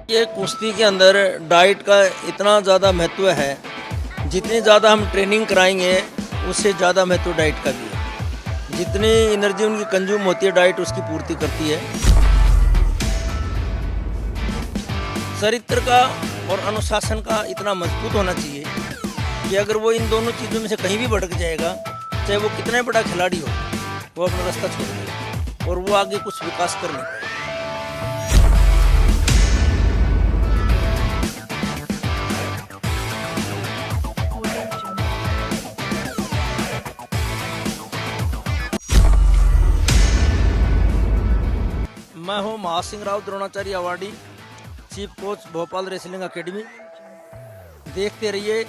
ये कुश्ती के अंदर डाइट का इतना ज़्यादा महत्व है, जितनी ज़्यादा हम ट्रेनिंग कराएंगे उससे ज़्यादा महत्व डाइट का भी है। जितनी एनर्जी उनकी कंज्यूम होती है डाइट उसकी पूर्ति करती है। चरित्र का और अनुशासन का इतना मजबूत होना चाहिए कि अगर वो इन दोनों चीज़ों में से कहीं भी भटक जाएगा, चाहे वो कितना बड़ा खिलाड़ी हो, वो अपना रास्ता छोड़ देगा और वो आगे कुछ विकास कर नहीं पाएगा। मैं हूं Maha Singh Rao Dronacharya awardee, chief coach Bhopal wrestling academy. देखते रहिए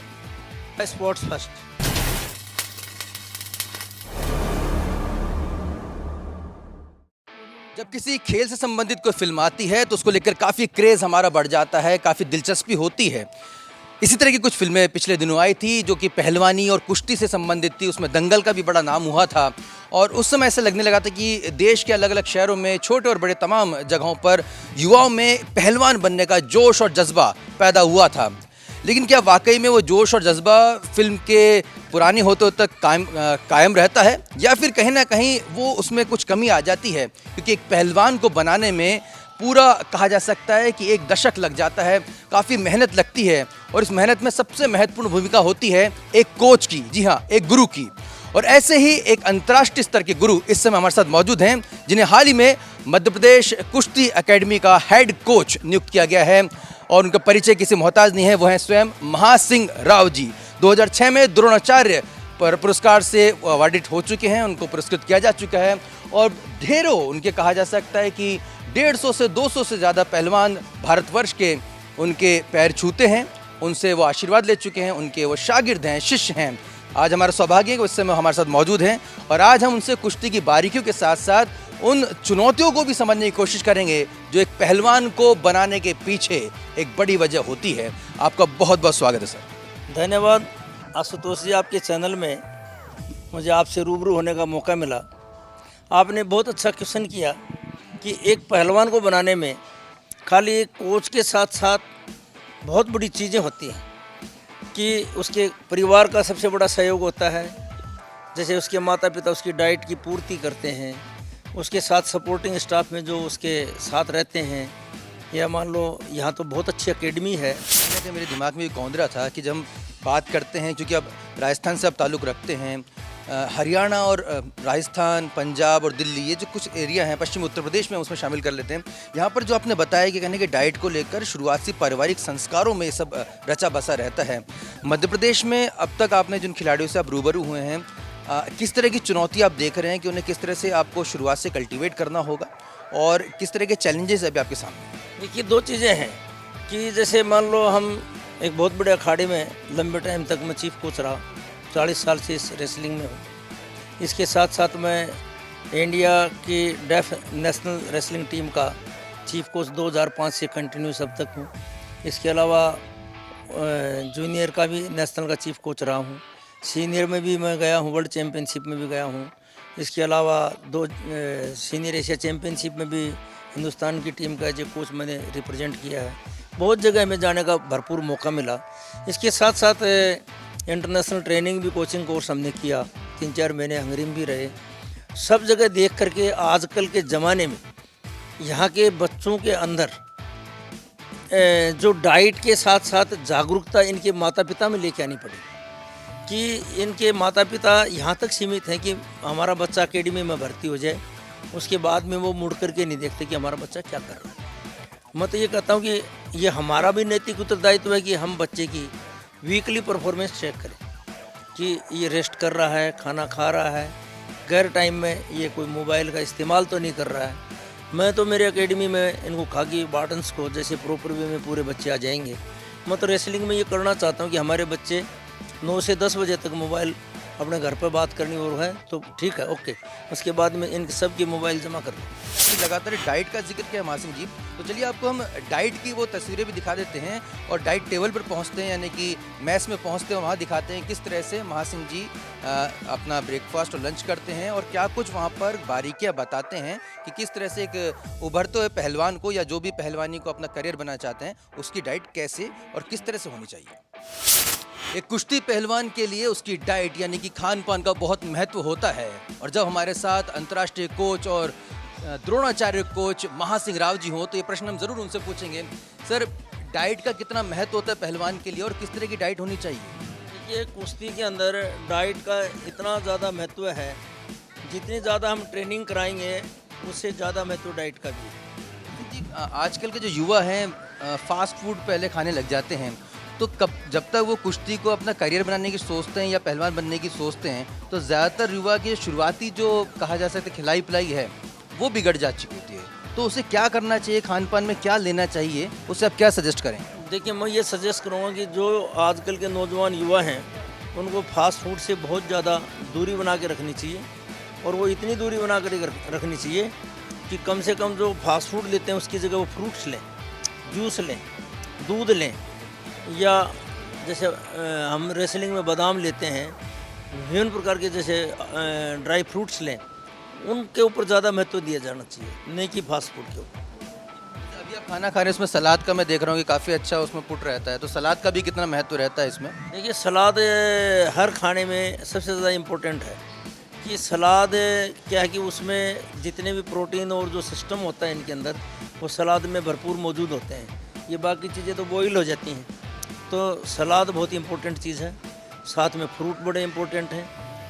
स्पोर्ट्स फर्स्ट। जब किसी खेल से संबंधित कोई फिल्म आती है तो उसको लेकर काफ़ी क्रेज़ हमारा बढ़ जाता है, काफ़ी दिलचस्पी होती है। इसी तरह की कुछ फिल्में पिछले दिनों आई थी जो कि पहलवानी और कुश्ती से संबंधित थी। उसमें दंगल का भी बड़ा नाम हुआ था और उस समय ऐसा लगने लगा था कि देश के अलग अलग शहरों में, छोटे और बड़े तमाम जगहों पर युवाओं में पहलवान बनने का जोश और जज्बा पैदा हुआ था। लेकिन क्या वाकई में वो जोश और जज्बा फिल्म के पुरानी होते तक कायम रहता है, या फिर कहीं ना कहीं वो उसमें कुछ कमी आ जाती है? क्योंकि एक पहलवान को बनाने में पूरा कहा जा सकता है कि 1 दशक लग जाता है, काफ़ी मेहनत लगती है और इस मेहनत में सबसे महत्वपूर्ण भूमिका होती है एक कोच की, जी हाँ, एक गुरु की। और ऐसे ही एक अंतर्राष्ट्रीय स्तर के गुरु इस समय हमारे साथ मौजूद हैं, जिन्हें हाल ही में मध्य प्रदेश कुश्ती एकेडमी का हेड कोच नियुक्त किया गया है और उनका परिचय किसी मोहताज नहीं है, वो हैं स्वयं महासिंह राव जी। 2006 में द्रोणाचार्य पर पुरस्कार से अवार्डित हो चुके हैं, उनको पुरस्कृत किया जा चुका है और ढेरों उनके कहा जा सकता है कि 150 से 200 से ज़्यादा पहलवान भारतवर्ष के उनके पैर छूते हैं, उनसे वो आशीर्वाद ले चुके हैं, उनके वो शागिर्द हैं, शिष्य हैं। आज हमारा सौभाग्य है कि उस समय हमारे साथ मौजूद हैं और आज हम उनसे कुश्ती की बारीकियों के साथ साथ उन चुनौतियों को भी समझने की कोशिश करेंगे जो एक पहलवान को बनाने के पीछे एक बड़ी वजह होती है। आपका बहुत बहुत स्वागत है सर। धन्यवाद आशुतोष जी, आपके चैनल में मुझे आपसे रूबरू होने का मौका मिला। आपने बहुत अच्छा क्वेश्चन किया कि एक पहलवान को बनाने में खाली एक कोच के साथ साथ बहुत बड़ी चीज़ें होती हैं कि उसके परिवार का सबसे बड़ा सहयोग होता है। जैसे उसके माता पिता उसकी डाइट की पूर्ति करते हैं, उसके साथ सपोर्टिंग स्टाफ में जो उसके साथ रहते हैं, या मान लो यहाँ तो बहुत अच्छी एकेडमी है। मेरे दिमाग में ये कौंध रहा था कि जब हम बात करते हैं, क्योंकि अब राजस्थान से अब ताल्लुक़ रखते हैं, हरियाणा और राजस्थान, पंजाब और दिल्ली, ये जो कुछ एरिया हैं, पश्चिम उत्तर प्रदेश में, उसमें शामिल कर लेते हैं। यहाँ पर जो आपने बताया कि कहने के डाइट को लेकर शुरुआत से पारिवारिक संस्कारों में सब रचा बसा रहता है। मध्य प्रदेश में अब तक आपने जिन खिलाड़ियों से आप रूबरू हुए हैं, किस तरह की चुनौती आप देख रहे हैं कि उन्हें किस तरह से आपको शुरुआत से कल्टिवेट करना होगा और किस तरह के चैलेंजेस अभी आपके सामने? देखिए, 2 चीज़ें हैं कि जैसे मान लो हम एक बहुत बड़े अखाड़े में लंबे टाइम तक मैं चीफ कोच रहा, 40 साल से इस रेसलिंग में हूँ। इसके साथ साथ मैं इंडिया की डेफ नेशनल रेसलिंग टीम का चीफ कोच 2005 से कंटिन्यूस अब तक हूँ। इसके अलावा जूनियर का भी नेशनल का चीफ कोच रहा हूँ। सीनियर में भी मैं गया हूँ, वर्ल्ड चैम्पियनशिप में भी गया हूँ। इसके अलावा 2 सीनियर एशिया चैम्पियनशिप में भी हिंदुस्तान की टीम का जो कोच मैंने रिप्रेजेंट किया है। बहुत जगह में जाने का भरपूर मौका मिला। इसके साथ साथ इंटरनेशनल ट्रेनिंग भी, कोचिंग कोर्स हमने किया, 3-4 महीने हंगरी में भी रहे। सब जगह देख करके आजकल के ज़माने में यहाँ के बच्चों के अंदर जो डाइट के साथ साथ जागरूकता इनके माता पिता में लेके आनी पड़ी कि इनके माता पिता यहाँ तक सीमित हैं कि हमारा बच्चा एकेडमी में भर्ती हो जाए, उसके बाद में वो मुड़ करके नहीं देखते कि हमारा बच्चा क्या कर रहा है। मैं तो ये कहता हूँ कि ये हमारा भी नैतिक उत्तरदायित्व है कि हम बच्चे की वीकली परफॉर्मेंस चेक करें कि ये रेस्ट कर रहा है, खाना खा रहा है, गैर टाइम में ये कोई मोबाइल का इस्तेमाल तो नहीं कर रहा है। मैं तो मेरे एकेडमी में इनको खाकी बाटन्स को जैसे प्रॉपर वे में पूरे बच्चे आ जाएंगे। मैं तो रेसलिंग में ये करना चाहता हूँ कि हमारे बच्चे 9 से 10 बजे तक मोबाइल अपने घर पर बात करनी और है तो ठीक है, ओके। उसके बाद में इन सब की मोबाइल जमा कर दो। लगातार डाइट का जिक्र किया महासिंह जी, तो चलिए आपको हम डाइट की वो तस्वीरें भी दिखा देते हैं और डाइट टेबल पर पहुंचते हैं, यानी कि मैस में पहुंचते हैं, वहाँ दिखाते हैं किस तरह से महासिंह जी अपना ब्रेकफास्ट और लंच करते हैं और क्या कुछ वहाँ पर बारीकियाँ बताते हैं कि किस तरह से एक उभरते हुए पहलवान को या जो भी पहलवानी को अपना करियर बनाना चाहते हैं उसकी डाइट कैसे और किस तरह से होनी चाहिए। एक कुश्ती पहलवान के लिए उसकी डाइट यानी कि खान पान का बहुत महत्व होता है और जब हमारे साथ अंतर्राष्ट्रीय कोच और द्रोणाचार्य कोच महासिंह राव जी हो तो ये प्रश्न हम जरूर उनसे पूछेंगे। सर, डाइट का कितना महत्व होता है पहलवान के लिए और किस तरह की डाइट होनी चाहिए? देखिए, कुश्ती के अंदर डाइट का इतना ज़्यादा महत्व है, जितनी ज़्यादा हम ट्रेनिंग कराएंगे उससे ज़्यादा महत्व डाइट का भी है। जी, आजकल के जो युवा हैं फास्ट फूड पहले खाने लग जाते हैं, तो कब जब तक वो कुश्ती को अपना करियर बनाने की सोचते हैं या पहलवान बनने की सोचते हैं तो ज़्यादातर युवा की शुरुआती जो कहा जा सकता है खिलाई पिलाई है वो बिगड़ जा चुकी होती है। तो उसे क्या करना चाहिए, खान पान में क्या लेना चाहिए, उसे आप क्या सजेस्ट करें? देखिए, मैं ये सजेस्ट करूँगा कि जो आजकल के नौजवान युवा हैं उनको फास्ट फूड से बहुत ज़्यादा दूरी बना के रखनी चाहिए और वो इतनी दूरी बना कर रखनी चाहिए कि कम से कम जो फास्ट फूड लेते हैं उसकी जगह वो फ्रूट्स लें, जूस लें, दूध लें, या जैसे हम रेसलिंग में बादाम लेते हैं, विभिन्न प्रकार के जैसे ड्राई फ्रूट्स लें, उनके ऊपर ज़्यादा महत्व दिया जाना चाहिए, नहीं कि फास्ट फूड के ऊपर। अभी आप खाना खा रहे हैं, उसमें सलाद का मैं देख रहा हूँ कि काफ़ी अच्छा उसमें पुट रहता है, तो सलाद का भी कितना महत्व रहता है इसमें? देखिए, सलाद हर खाने में सबसे ज़्यादा इम्पोर्टेंट है कि सलाद क्या है कि उसमें जितने भी प्रोटीन और जो सिस्टम होता है इनके अंदर वो सलाद में भरपूर मौजूद होते हैं। ये बाकी चीज़ें तो बॉईल हो जाती हैं, तो सलाद बहुत इम्पोर्टेंट चीज़ है। साथ में फ्रूट बड़े इम्पोर्टेंट हैं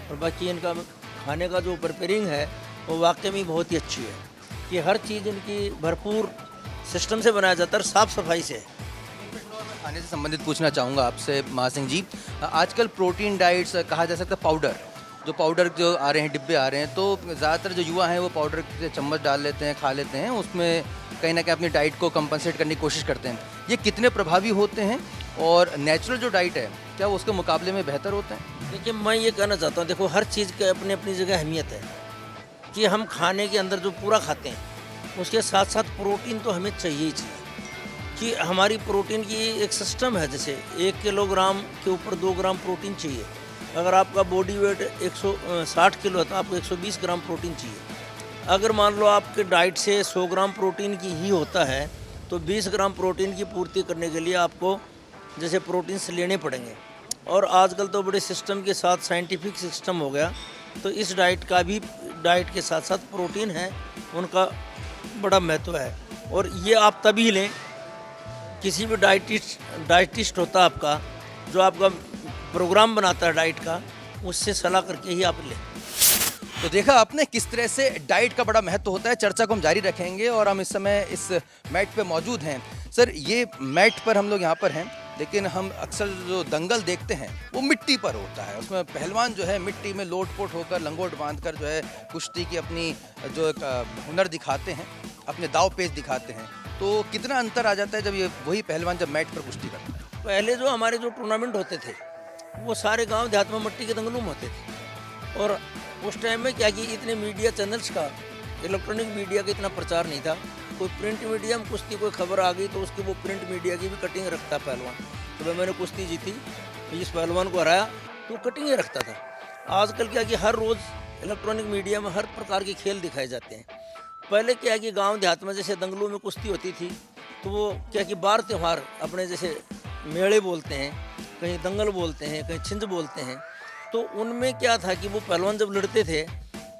और बाकी इनका खाने का जो प्रिपेयरिंग है वो वाकई में बहुत ही अच्छी है कि हर चीज़ इनकी भरपूर सिस्टम से बनाया जाता है और साफ़ सफाई से है। खाने से संबंधित पूछना चाहूँगा आपसे महासिंह जी, आजकल प्रोटीन डाइट्स कहा जा सकता है पाउडर जो आ रहे हैं, डिब्बे आ रहे हैं, तो ज़्यादातर जो युवा हैं वो पाउडर के चम्मच डाल लेते हैं, खा लेते हैं, उसमें कहीं ना कहीं अपनी डाइट को कंपनसेट करने की कोशिश करते हैं। ये कितने प्रभावी होते हैं और नेचुरल जो डाइट है क्या वो उसके मुकाबले में बेहतर होते हैं? देखिए, मैं ये कहना चाहता हूँ, देखो हर चीज़ की अपनी अपनी जगह अहमियत है कि हम खाने के अंदर जो पूरा खाते हैं उसके साथ साथ प्रोटीन तो हमें चाहिए ही चाहिए कि हमारी प्रोटीन की एक सिस्टम है। जैसे 1 किलोग्राम के ऊपर 2 ग्राम प्रोटीन चाहिए। अगर आपका बॉडी वेट 160 किलो है तो आपको 120 ग्राम प्रोटीन चाहिए। अगर मान लो आपके डाइट से 100 ग्राम प्रोटीन की ही होता है तो 20 ग्राम प्रोटीन की पूर्ति करने के लिए आपको जैसे प्रोटीन्स लेने पड़ेंगे। और आजकल तो बड़े सिस्टम के साथ साइंटिफिक सिस्टम हो गया, तो इस डाइट के साथ साथ प्रोटीन है उनका बड़ा महत्व है। और ये आप तभी लें, किसी भी डाइटिस्ट होता है आपका जो आपका प्रोग्राम बनाता है डाइट का, उससे सलाह करके ही आप लें। तो देखा आपने किस तरह से डाइट का बड़ा महत्व होता है। चर्चा को हम जारी रखेंगे और हम इस समय इस मैट पे मौजूद हैं। सर, ये मैट पर हम लोग यहाँ पर हैं, लेकिन हम अक्सर जो दंगल देखते हैं वो मिट्टी पर होता है। उसमें पहलवान जो है मिट्टी में लोट-पोट होकर लंगोट बांधकर जो है कुश्ती की अपनी जो एक हुनर दिखाते हैं, अपने दाव पेच दिखाते हैं। तो कितना अंतर आ जाता है जब ये वही पहलवान जब मैट पर कुश्ती करता है? पहले जो हमारे जो टूर्नामेंट होते थे वो सारे गांव देहात में मिट्टी के दंगलों में होते थे। और उस टाइम में क्या कि इतने मीडिया चैनल्स का, इलेक्ट्रॉनिक मीडिया का इतना प्रचार नहीं था। कोई प्रिंट मीडिया में कुश्ती कोई खबर आ गई तो उसकी वो प्रिंट मीडिया की भी कटिंग रखता पहलवान। तो भाई मैंने कुश्ती जीती, इस पहलवान को हराया, तो कटिंग रखता था। आजकल क्या कि हर रोज़ इलेक्ट्रॉनिक मीडिया में हर प्रकार के खेल दिखाए जाते हैं। पहले क्या है कि गांव देहात में जैसे दंगलों में कुश्ती होती थी तो वो क्या कि बार त्यौहार अपने जैसे मेले बोलते हैं, कहीं दंगल बोलते हैं, कहीं छिंज बोलते हैं, तो उनमें क्या था कि वो पहलवान जब लड़ते थे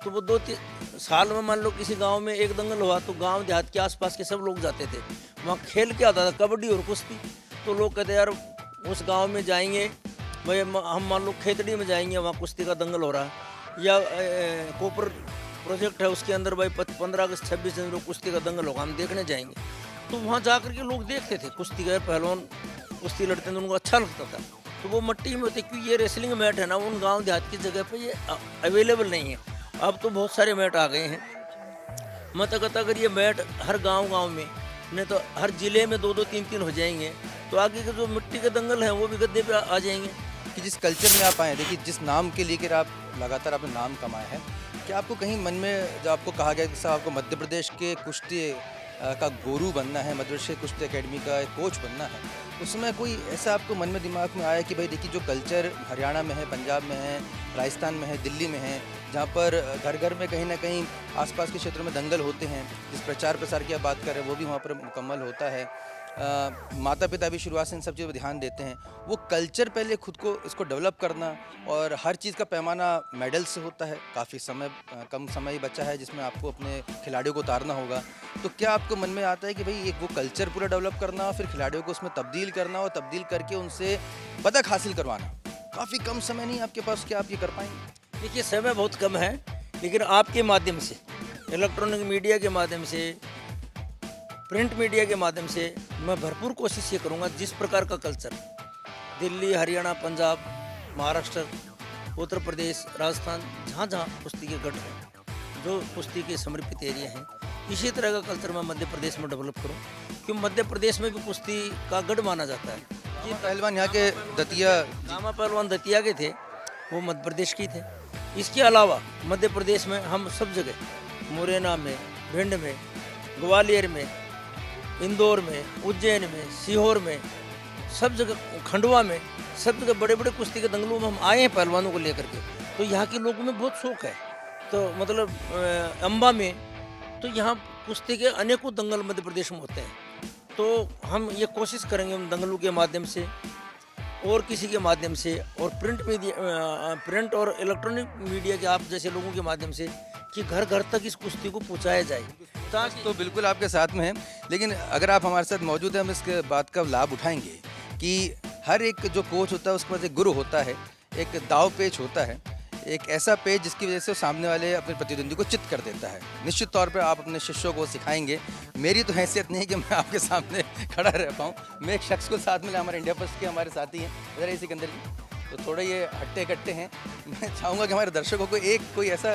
तो वो 2-3 साल में मान लो किसी गांव में एक दंगल हुआ तो गांव देहात के आसपास के सब लोग जाते थे। वहाँ खेल क्या होता था, कबड्डी और कुश्ती। तो लोग कहते यार उस गांव में जाएंगे, भाई हम मान लो खेतड़ी में जाएंगे, वहाँ कुश्ती का दंगल हो रहा है, या कोपर प्रोजेक्ट है उसके अंदर भाई 15 अगस्त 26 जनवरी कुश्ती का दंगल होगा, हम देखने जाएंगे। तो वहाँ जा कर के लोग देखते थे कुश्ती का, पहलवान कुश्ती लड़ते थे, उनको अच्छा लगता था। तो वो मिट्टी में होते, क्योंकि ये रेसलिंग मैट है ना, उन गांव देहात की जगह पे ये अवेलेबल नहीं है। अब तो बहुत सारे मैट आ गए हैं। मैं तो कहता अगर ये मैट हर गांव में, नहीं तो हर जिले में 2-2 3-3 हो जाएंगे तो आगे के जो मिट्टी के दंगल हैं वो भी गद्दे पे आ जाएंगे। कि जिस कल्चर में आप आए, देखिए जिस नाम के लेकर आप लगातार आपने नाम कमाया है, क्या आपको कहीं मन में जब आपको कहा गया कि साहब आपको मध्य प्रदेश के कुश्ती का गुरु बनना है, मध्य प्रदेश कुश्ती एकेडमी का एक कोच बनना है, उस समय कोई ऐसा आपको मन में दिमाग में आया कि भाई देखिए जो कल्चर हरियाणा में है, पंजाब में है, राजस्थान में है, दिल्ली में है, जहाँ पर घर घर में कहीं ना कहीं आसपास के क्षेत्रों में दंगल होते हैं, जिस प्रचार प्रसार की आप बात कर रहे हैं वो भी वहाँ पर मुकम्मल होता है, माता पिता भी शुरुआत से इन सब चीज़ों पर ध्यान देते हैं, वो कल्चर पहले खुद को इसको डेवलप करना, और हर चीज़ का पैमाना मेडल से होता है, काफ़ी समय कम समय ही बचा है जिसमें आपको अपने खिलाड़ियों को उतारना होगा, तो क्या आपको मन में आता है कि भाई एक वो कल्चर पूरा डेवलप करना, फिर खिलाड़ियों को उसमें तब्दील करना और तब्दील करके उनसे पदक हासिल करवाना, काफ़ी कम समय नहीं आपके पास, क्या आप ये कर पाएंगे? देखिए समय बहुत कम है, लेकिन आपके माध्यम से, इलेक्ट्रॉनिक मीडिया के माध्यम से, प्रिंट मीडिया के माध्यम से मैं भरपूर कोशिश ये करूँगा जिस प्रकार का कल्चर दिल्ली, हरियाणा, पंजाब, महाराष्ट्र, उत्तर प्रदेश, राजस्थान, जहाँ जहाँ कुश्ती के गढ़ हैं, जो कुश्ती के समर्पित एरिया हैं, इसी तरह का कल्चर मैं मध्य प्रदेश में डेवलप करूँ, क्योंकि मध्य प्रदेश में भी कुश्ती का गढ़ माना जाता है। ये पहलवान यहाँ के दतिया गामा पहलवान दतिया के थे, वो मध्य प्रदेश की थे। इसके अलावा मध्य प्रदेश में हम सब जगह, मुरैना में, भिंड में, ग्वालियर में, इंदौर में, उज्जैन में, सीहोर में, सब जगह, खंडवा में, सब जगह बड़े बड़े कुश्ती के दंगलों में हम आए हैं पहलवानों को लेकर के। तो यहाँ के लोगों में बहुत शौक है, तो मतलब अम्बा में तो यहाँ कुश्ती के अनेकों दंगल मध्य प्रदेश में होते हैं। तो हम ये कोशिश करेंगे उन दंगलों के माध्यम से और किसी के माध्यम से और प्रिंट और इलेक्ट्रॉनिक मीडिया के आप जैसे लोगों के माध्यम से कि घर घर तक इस कुश्ती को पहुँचाया जाए। ताकि तो बिल्कुल आपके साथ में है, लेकिन अगर आप हमारे साथ मौजूद हैं हम इसके बात का लाभ उठाएंगे कि हर एक जो कोच होता है उसके पास एक गुरु होता है, एक दाव पेच होता है, एक ऐसा पेज जिसकी वजह से वो सामने वाले अपने प्रतिद्वंदी को चित कर देता है। निश्चित तौर पर आप अपने शिष्यों को सिखाएंगे। मेरी तो हैसियत नहीं है कि मैं आपके सामने खड़ा रह पाऊँ। मैं एक शख्स को साथ में हमारे इंडिया फर्स्ट के हमारे साथी हैं, इधर ही सिकंदर जी, तो थोड़े ये हट्टे कट्टे हैं। मैं चाहूँगा कि हमारे दर्शकों को एक कोई ऐसा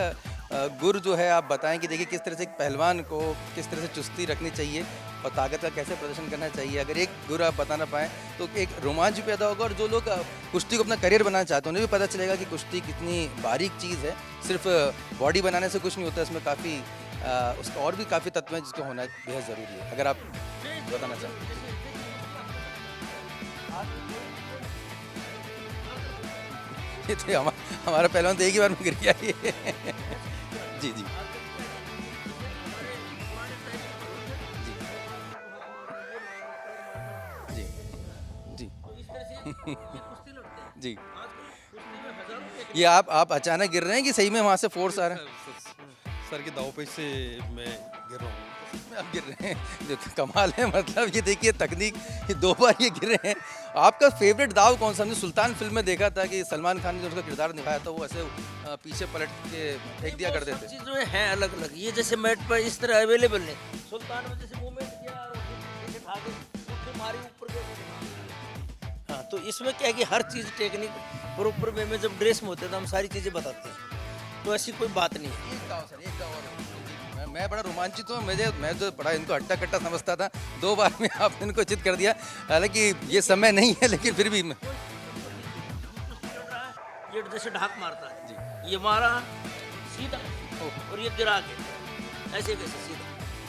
गुर जो है आप बताएं कि देखिए किस तरह से एक पहलवान को किस तरह से चुस्ती रखनी चाहिए और ताकत का कैसे प्रदर्शन करना चाहिए। अगर एक गुर आप बताना पाएँ तो एक रोमांच भी पैदा होगा और जो लोग कुश्ती को अपना करियर बनाना चाहते हैं उन्हें भी पता चलेगा कि कुश्ती कितनी बारीक चीज़ है। सिर्फ बॉडी बनाने से कुछ नहीं होता, इसमें काफ़ी उसका और भी काफ़ी तत्व हैं जिसको होना बेहद ज़रूरी है। अगर आप बताना चाहें। ये तो हमारा पहलवान तो एक ही बार में गिर गया ये। जी जी जी जी जी। ये आप अचानक गिर रहे हैं कि सही में वहाँ से फोर्स आ रहा है? सर के दाव पेच से मैं गिर रहा हूँ। आप गिर रहे हैं, जो कमाल है। मतलब ये देखिए तकनीक, ये 2 बार ये गिरे हैं। आपका फेवरेट दाव कौन सा? हमने सुल्तान फिल्म में देखा था कि सलमान खान ने जो उसका किरदार निभाया था वो ऐसे पीछे पलट के फेंक दिया करते थे। चीज़ें हैं अलग अलग, ये जैसे मैट पर इस तरह अवेलेबल है। सुल्तान में जैसे मूवमेंट किया और पीछे भागे, उससे मारी ऊपर गए। हाँ, तो इसमें क्या है कि हर चीज़ टेक्निक प्रॉपर वे में जब ड्रेस में होते हैं तो हम सारी चीज़ें बताते हैं, तो ऐसी कोई बात नहीं है। एक दाव सर, एक दाव और मैं बड़ा रोमांचित हूँ। मैं तो बड़ा इनको हट्टा कट्टा समझता था, 2 बार में आपने इनको चित कर दिया। हालांकि ये समय नहीं है लेकिन फिर भी ये जैसे ढाक मारता है जी, ये मारा सीधा और ये गिरा के ऐसे कैसे सीधा,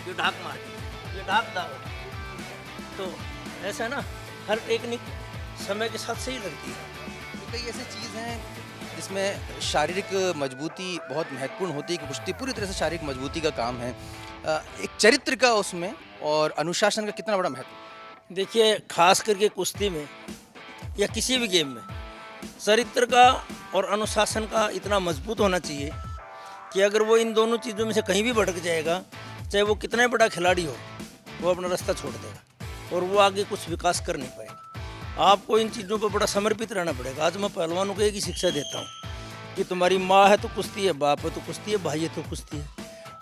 ये ढाक मार के, ये ढाक दाव। तो ऐसा ना हर टेक्निक समय के साथ सही लगती है। तो कई ऐसी चीज़ हैं जिसमें शारीरिक मजबूती बहुत महत्वपूर्ण होती है कि कुश्ती पूरी तरह से शारीरिक मजबूती का काम है। एक चरित्र का उसमें और अनुशासन का कितना बड़ा महत्व? देखिए खास करके कुश्ती में या किसी भी गेम में चरित्र का और अनुशासन का इतना मजबूत होना चाहिए कि अगर वो इन दोनों चीज़ों में से कहीं भी भटक जाएगा, चाहे वो कितना बड़ा खिलाड़ी हो, वो अपना रास्ता छोड़ देगा और वो आगे कुछ विकास कर नहीं पाएगा। आपको इन चीज़ों पर बड़ा समर्पित रहना पड़ेगा। आज मैं पहलवानों को एक ही शिक्षा देता हूँ कि तुम्हारी माँ है तो कुश्ती है, बाप है तो कुश्ती है, भाई है तो कुश्ती है,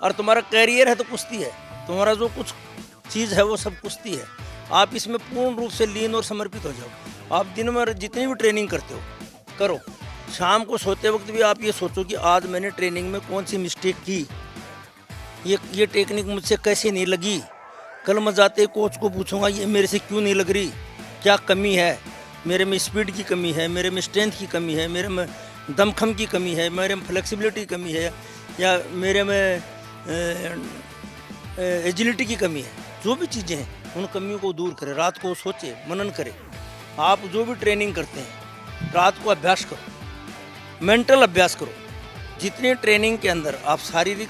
और तुम्हारा कैरियर है तो कुश्ती है, तुम्हारा जो कुछ चीज़ है वो सब कुश्ती है। आप इसमें पूर्ण रूप से लीन और समर्पित हो जाओ। आप दिन में जितनी भी ट्रेनिंग करते हो करो, शाम को सोते वक्त भी आप ये सोचो कि आज मैंने ट्रेनिंग में कौन सी मिस्टेक की, ये टेक्निक मुझसे कैसे नहीं लगी, कल मैं जाते कोच को पूछूंगा ये मेरे से क्यों नहीं लग रही, क्या कमी है। मेरे में स्पीड की कमी है, मेरे में स्ट्रेंथ की कमी है, मेरे में दमखम की कमी है, मेरे में फ्लेक्सिबिलिटी की कमी है, या मेरे में एजिलिटी की कमी है, जो भी चीज़ें हैं उन कमियों को दूर करें। रात को सोचे, मनन करें। आप जो भी ट्रेनिंग करते हैं रात को अभ्यास करो, मेंटल अभ्यास करो। जितनी ट्रेनिंग के अंदर आप शारीरिक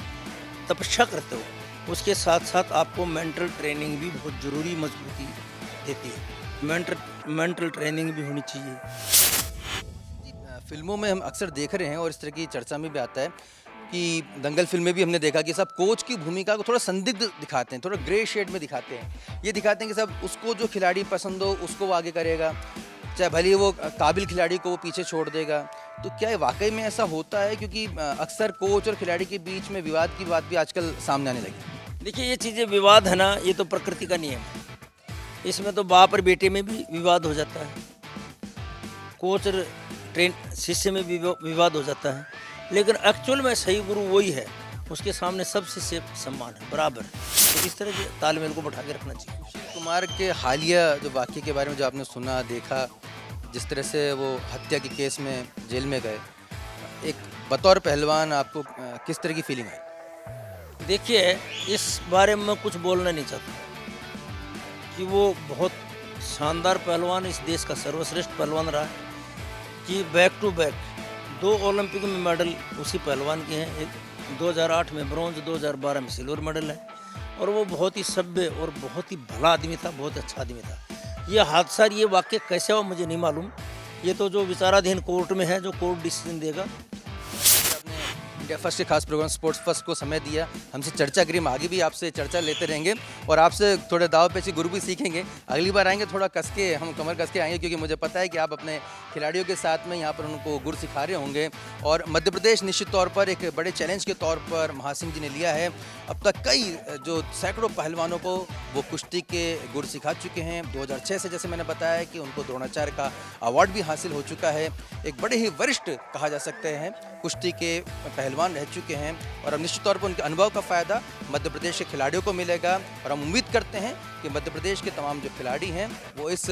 तपस्या करते हो उसके साथ साथ आपको मेंटल ट्रेनिंग भी बहुत ज़रूरी मजबूती देती है। मेंटल ट्रेनिंग भी होनी चाहिए। फिल्मों में हम अक्सर देख रहे हैं और इस तरह की चर्चा में भी आता है कि दंगल फिल्म में भी हमने देखा कि सब कोच की भूमिका को थोड़ा संदिग्ध दिखाते हैं, थोड़ा ग्रे शेड में दिखाते हैं। ये दिखाते हैं कि सब उसको जो खिलाड़ी पसंद हो उसको वो आगे करेगा, चाहे भले वो काबिल खिलाड़ी को वो पीछे छोड़ देगा। तो क्या ये वाकई में ऐसा होता है? क्योंकि अक्सर कोच और खिलाड़ी के बीच में विवाद की बात भी आजकल सामने आने लगी। देखिए, ये चीज़ें विवाद है ना, ये तो प्रकृति का नियम है। इसमें तो बाप और बेटे में भी विवाद हो जाता है, कोच और ट्रेन शिष्य में भी विवाद हो जाता है, लेकिन एक्चुअल में सही गुरु वही है, उसके सामने सब शिष्य समान है, बराबर है। तो इस तरह के तालमेल को बैठा के रखना चाहिए। सुशील कुमार के हालिया जो वाक़ये के बारे में जो आपने सुना, देखा, जिस तरह से वो हत्या के केस में जेल में गए, एक बतौर पहलवान आपको किस तरह की फीलिंग आई? देखिए, इस बारे में मैं कुछ बोलना नहीं चाहता कि वो बहुत शानदार पहलवान, इस देश का सर्वश्रेष्ठ पहलवान रहा, कि बैक टू बैक 2 ओलंपिक में मेडल उसी पहलवान के हैं। एक 2008 में ब्रॉन्ज, 2012 में सिल्वर मेडल है। और वो बहुत ही सभ्य और बहुत ही भला आदमी था, बहुत अच्छा आदमी था। ये हादसा, ये वाक्य कैसे हुआ मुझे नहीं मालूम। ये तो जो विचाराधीन कोर्ट में है, जो कोर्ट डिसीजन देगा। आपने इंडिया फर्स्ट के खास प्रोग्राम स्पोर्ट्स फर्स्ट को समय दिया, हमसे चर्चा करी। हम आगे भी आपसे चर्चा लेते रहेंगे और आपसे थोड़े दाव पेची गुरु भी सीखेंगे। अगली बार आएंगे थोड़ा कस के, हम कमर कस के आएंगे, क्योंकि मुझे पता है कि आप अपने खिलाड़ियों के साथ में यहाँ पर उनको गुर सिखा रहे होंगे। और मध्य प्रदेश निश्चित तौर पर एक बड़े चैलेंज के तौर पर महासिंह जी ने लिया है। अब तक कई जो सैकड़ों पहलवानों को वो कुश्ती के गुर सिखा चुके हैं। 2006 से जैसे मैंने बताया कि उनको द्रोणाचार्य का अवार्ड भी हासिल हो चुका है। एक बड़े ही वरिष्ठ कहा जा सकते हैं कुश्ती के पहलवान रह चुके हैं और अब निश्चित तौर पर उनके अनुभव का फ़ायदा मध्य प्रदेश के खिलाड़ियों को मिलेगा। और हम उम्मीद करते हैं कि मध्य प्रदेश के तमाम जो खिलाड़ी हैं वो इस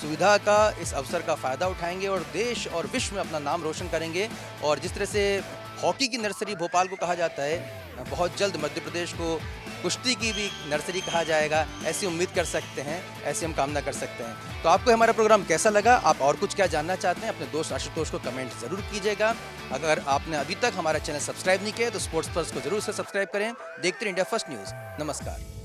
सुविधा का, इस अवसर का फ़ायदा उठाएंगे और देश और विश्व में अपना नाम रोशन करेंगे। और जिस तरह से हॉकी की नर्सरी भोपाल को कहा जाता है, बहुत जल्द मध्य प्रदेश को कुश्ती की भी नर्सरी कहा जाएगा, ऐसी उम्मीद कर सकते हैं, ऐसी हम कामना कर सकते हैं। तो आपको हमारा प्रोग्राम कैसा लगा? आप और कुछ क्या जानना चाहते हैं? अपने दोस्त आशुतोष को कमेंट ज़रूर कीजिएगा। अगर आपने अभी तक हमारा चैनल सब्सक्राइब नहीं किया तो स्पोर्ट्स फर्स्ट को जरूर से सब्सक्राइब करें। देखते रहिए इंडिया फर्स्ट न्यूज़। नमस्कार।